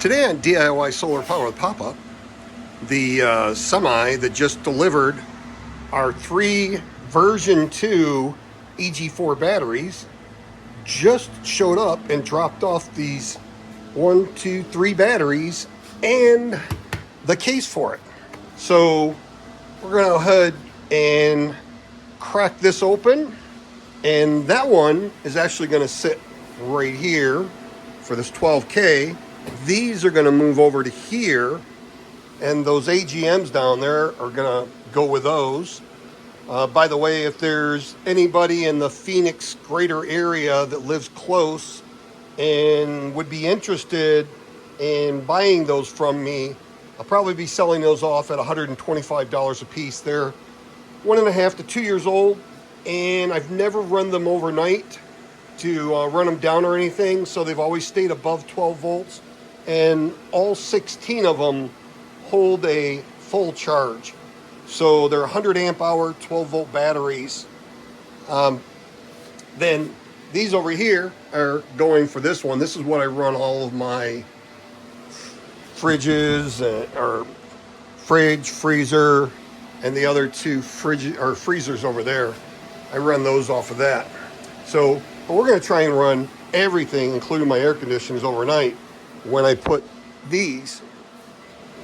Today on DIY Solar Power with Papa, the semi that just delivered our 3 version 2 EG4 batteries just showed up and dropped off these 1, 2, 3 batteries and the case for it. So we're going to go ahead and crack this open, and that one is actually going to sit right here for this 12K. These are going to move over to here, and those AGMs down there are going to go with those. By the way, if there's anybody in the Phoenix greater area that lives close and would be interested in buying those from me, I'll probably be selling those off at $125 a piece. They're 1.5 to 2 years old, and I've never run them overnight to run them down or anything, so they've always stayed above 12 volts, and all 16 of them hold a full charge. So they're 100 amp hour, 12 volt batteries. Then these over here are going for this one. This is what I run all of my fridges, or fridge, freezer, and the other 2 freezers over there. I run those off of that. So, but we're going to try and run everything, including my air conditioners, overnight when I put these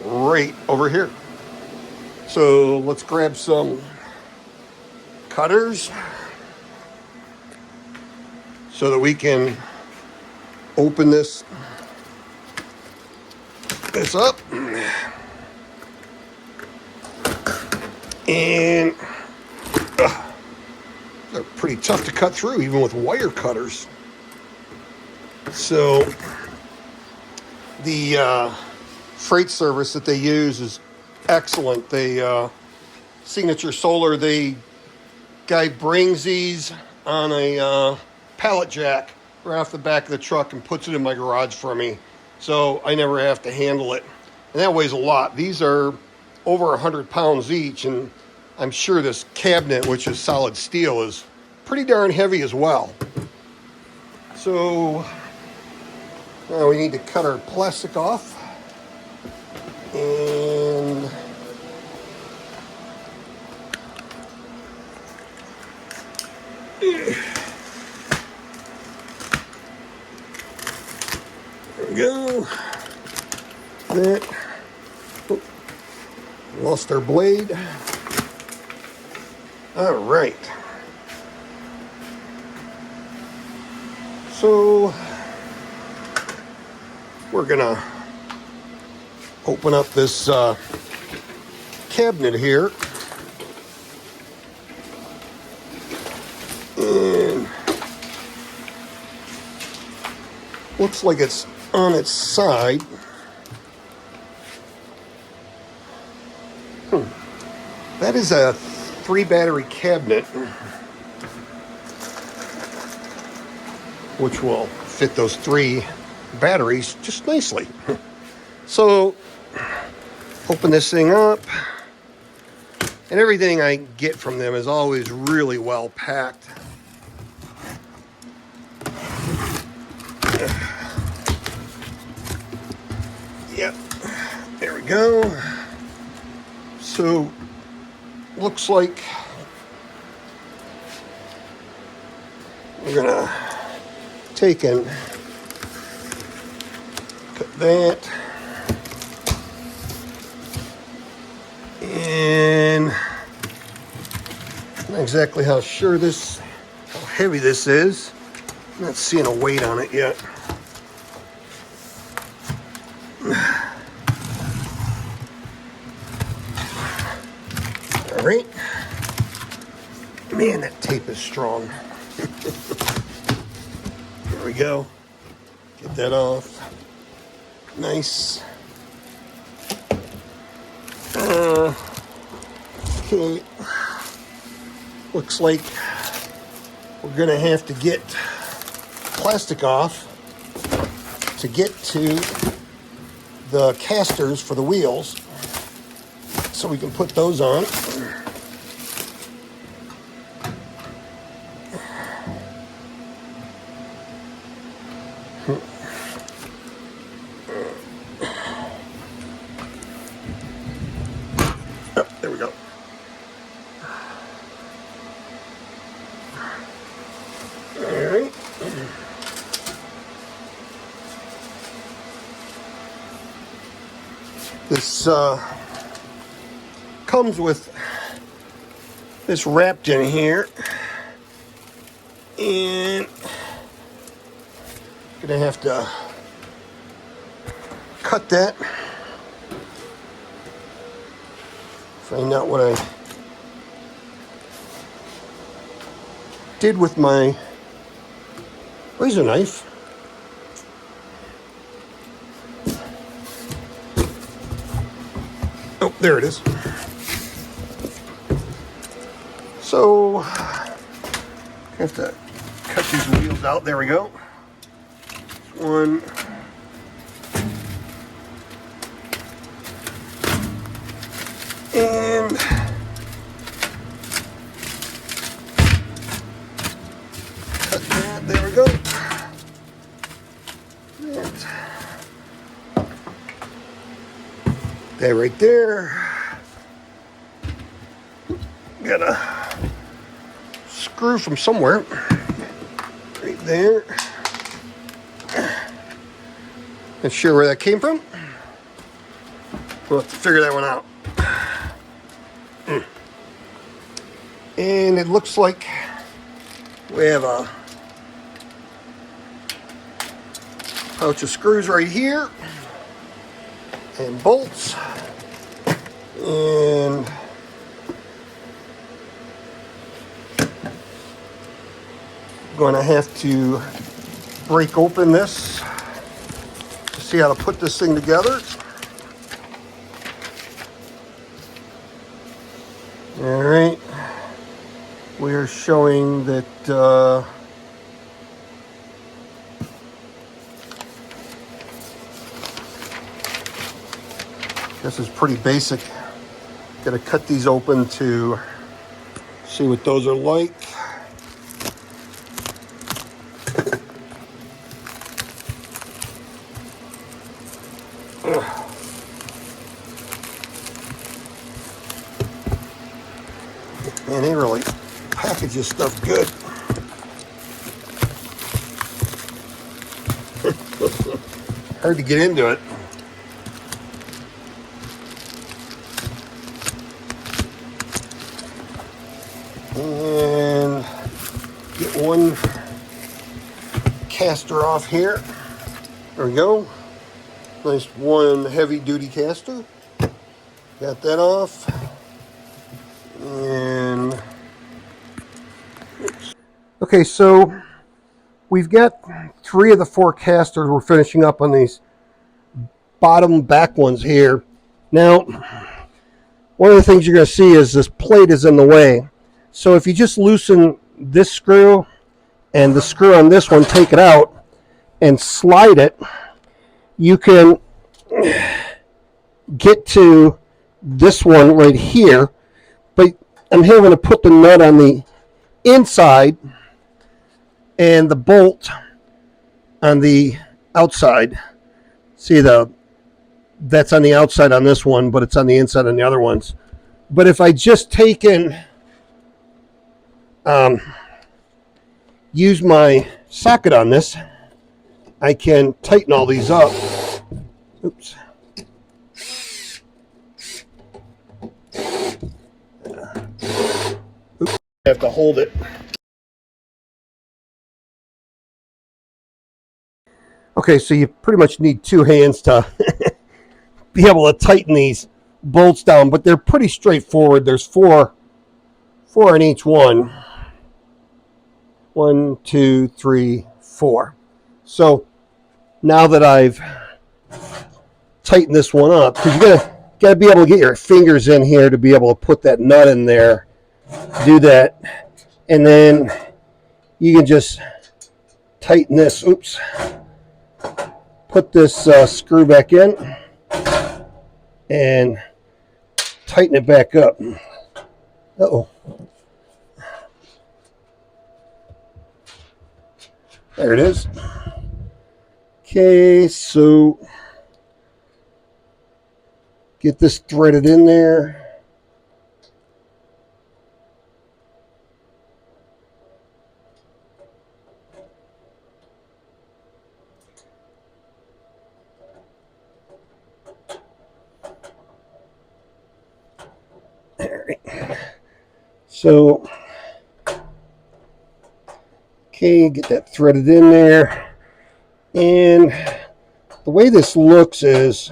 right over here. So let's grab some cutters so that we can open this up. And they're pretty tough to cut through, even with wire cutters. So the freight service that they use is excellent. They Signature Solar, the guy brings these on a pallet jack right off the back of the truck and puts it in my garage for me, so I never have to handle it. And that weighs a lot. These are over 100 pounds each, and I'm sure this cabinet, which is solid steel, is pretty darn heavy as well. So now we need to cut our plastic off, and there we go. That, oh, lost our blade. All right. So we're gonna open up this cabinet here, and looks like it's on its side. That is a 3 battery cabinet, which will fit those 3 batteries just nicely. So open this thing up, and everything I get from them is always really well packed. Yep, there we go. So looks like we're gonna take and cut that, and not exactly how heavy this is. I'm not seeing a weight on it yet. All right. Man, that tape is strong. There we go. Get that off. Nice. Okay. Looks like we're gonna have to get plastic off to get to the casters for the wheels, so we can put those on. This comes with this wrapped in here, and I'm gonna have to cut that. Find out what I did with my razor knife. Oh, there it is. So I have to cut these wheels out. There we go. One. And cut that. There we go. That right there. Got a screw from somewhere. Right there. Not sure where that came from. We'll have to figure that one out. And it looks like we have a pouch of screws right here and bolts, and I'm going to have to break open this to see how to put this thing together. All right, we are showing that this is pretty basic. Got to cut these open to see what those are like. Man, they really package this stuff good. Hard to get into it. And get one caster off here. There we go. Nice one heavy duty caster. Got that off. And okay, so we've got 3 of the 4 casters. We're finishing up on these bottom back ones here. Now, one of the things you're going to see is this plate is in the way. So if you just loosen this screw and the screw on this one, take it out and slide it, you can get to this one right here. But I'm having to put the nut on the inside and the bolt on the outside. See, that's on the outside on this one, but it's on the inside on the other ones. But if I just take and use my socket on this, I can tighten all these up. Oops. Oops. I have to hold it. Okay, so you pretty much need 2 hands to be able to tighten these bolts down, but they're pretty straightforward. There's four in each one. 1, 2, 3, 4. So now that I've tightened this one up, because you gotta be able to get your fingers in here to be able to put that nut in there. Do that, and then you can just tighten this. Oops. Put this screw back in and tighten it back up. Uh-oh. There it is. Okay, so get this threaded in there. right. So, okay, get that threaded in there. And the way this looks is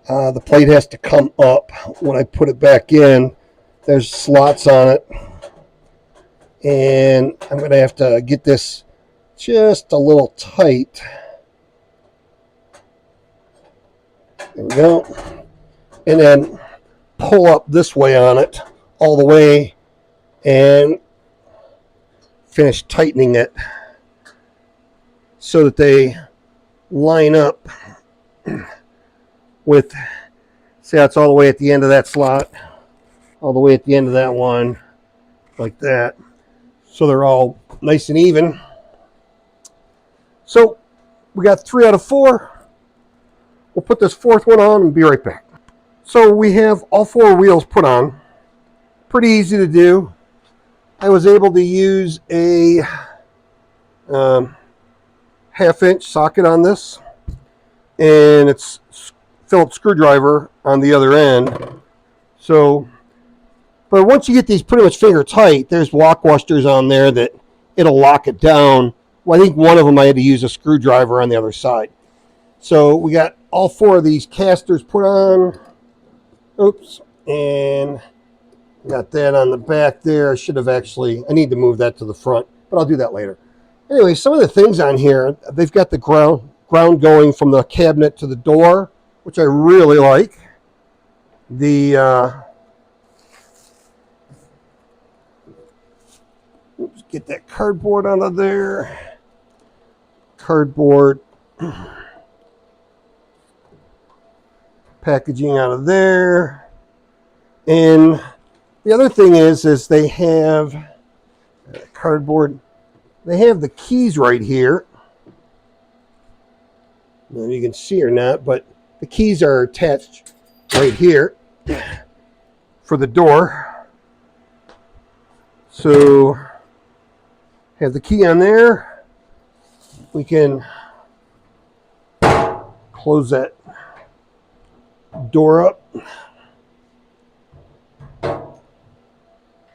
the plate has to come up when I put it back in. There's slots on it. And I'm going to have to get this just a little tight. There we go. And then pull up this way on it all the way and finish tightening it so that they line up with, see how it's all the way at the end of that slot, all the way at the end of that one, like that. So they're all nice and even. So we got 3 out of 4. We'll put this 4th one on and be right back. So we have all 4 wheels put on. Pretty easy to do. I was able to use a 1/2-inch socket on this, and it's Phillips screwdriver on the other end. So, but once you get these pretty much finger tight, there's lock washers on there that it'll lock it down. Well, I think one of them I had to use a screwdriver on the other side. So we got all 4 of these casters put on. Oops, and got that on the back there. I need to move that to the front, but I'll do that later. Anyway, some of the things on here, they've got the ground going from the cabinet to the door, which I really like. Oops, get that cardboard out of there. Cardboard packaging out of there. And the other thing is they have cardboard. They have the keys right here. I don't know if you can see or not, but the keys are attached right here for the door. So have the key on there. We can close that door up.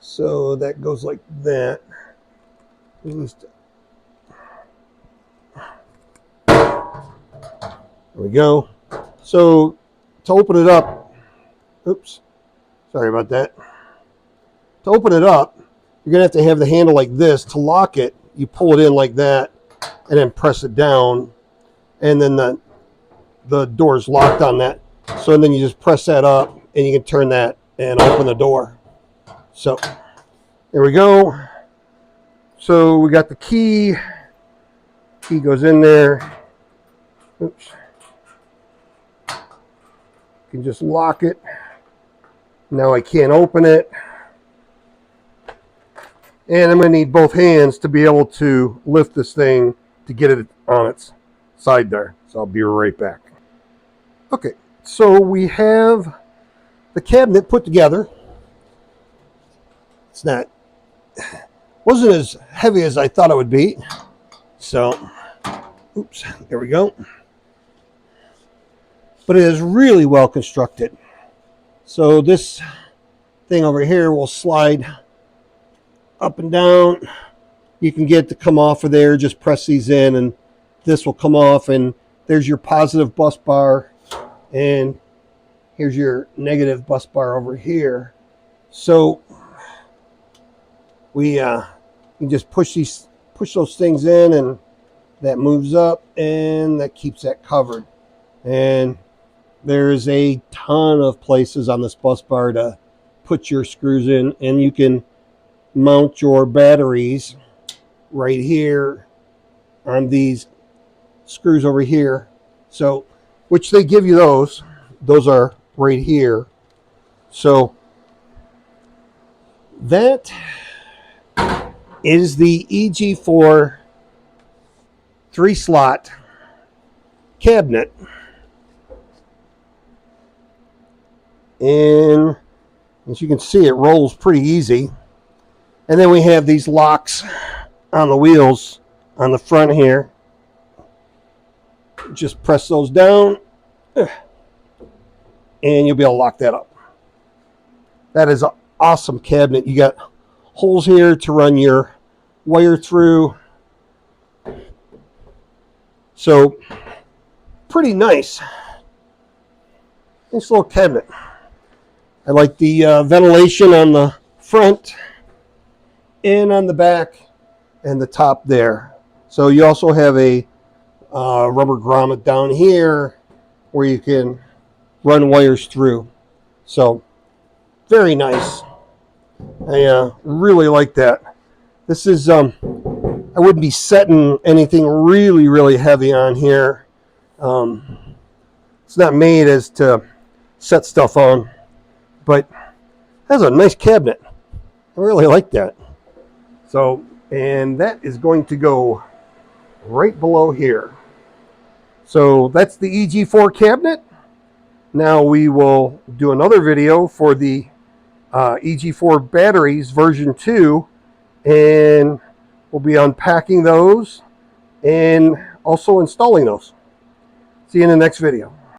So that goes like that. There we go. So to open it up, oops, sorry about that. To open it up, you're going to have the handle like this. To lock it, you pull it in like that and then press it down. And then the door is locked on that. So then you just press that up and you can turn that and open the door. So there we go. So we got the key. Key goes in there. Oops. You can just lock it. Now I can't open it. And I'm going to need both hands to be able to lift this thing to get it on its side there. So I'll be right back. Okay, so we have the cabinet put together. Wasn't as heavy as I thought it would be. So, oops, there we go. But it is really well constructed. So this thing over here will slide up and down. You can get it to come off of there. Just press these in and this will come off, and there's your positive bus bar, and here's your negative bus bar over here. So we can just push those things in, and that moves up and that keeps that covered. And there's a ton of places on this bus bar to put your screws in, and you can mount your batteries right here on these screws over here. So, which they give you those are right here. So that is the EG4 3-slot cabinet. And as you can see, it rolls pretty easy. And then we have these locks on the wheels on the front here. Just press those down and you'll be able to lock that up. That is an awesome cabinet. You got holes here to run your wire through. So pretty nice. Nice little cabinet. I like the ventilation on the front and on the back and the top there. So you also have a rubber grommet down here where you can run wires through. So very nice. I really like that. This is I wouldn't be setting anything really heavy on here. It's not made as to set stuff on, but that's a nice cabinet. I really like that. So, and that is going to go right below here. So that's the EG4 cabinet. Now we will do another video for the EG4 batteries version 2, and we'll be unpacking those and also installing those. See you in the next video.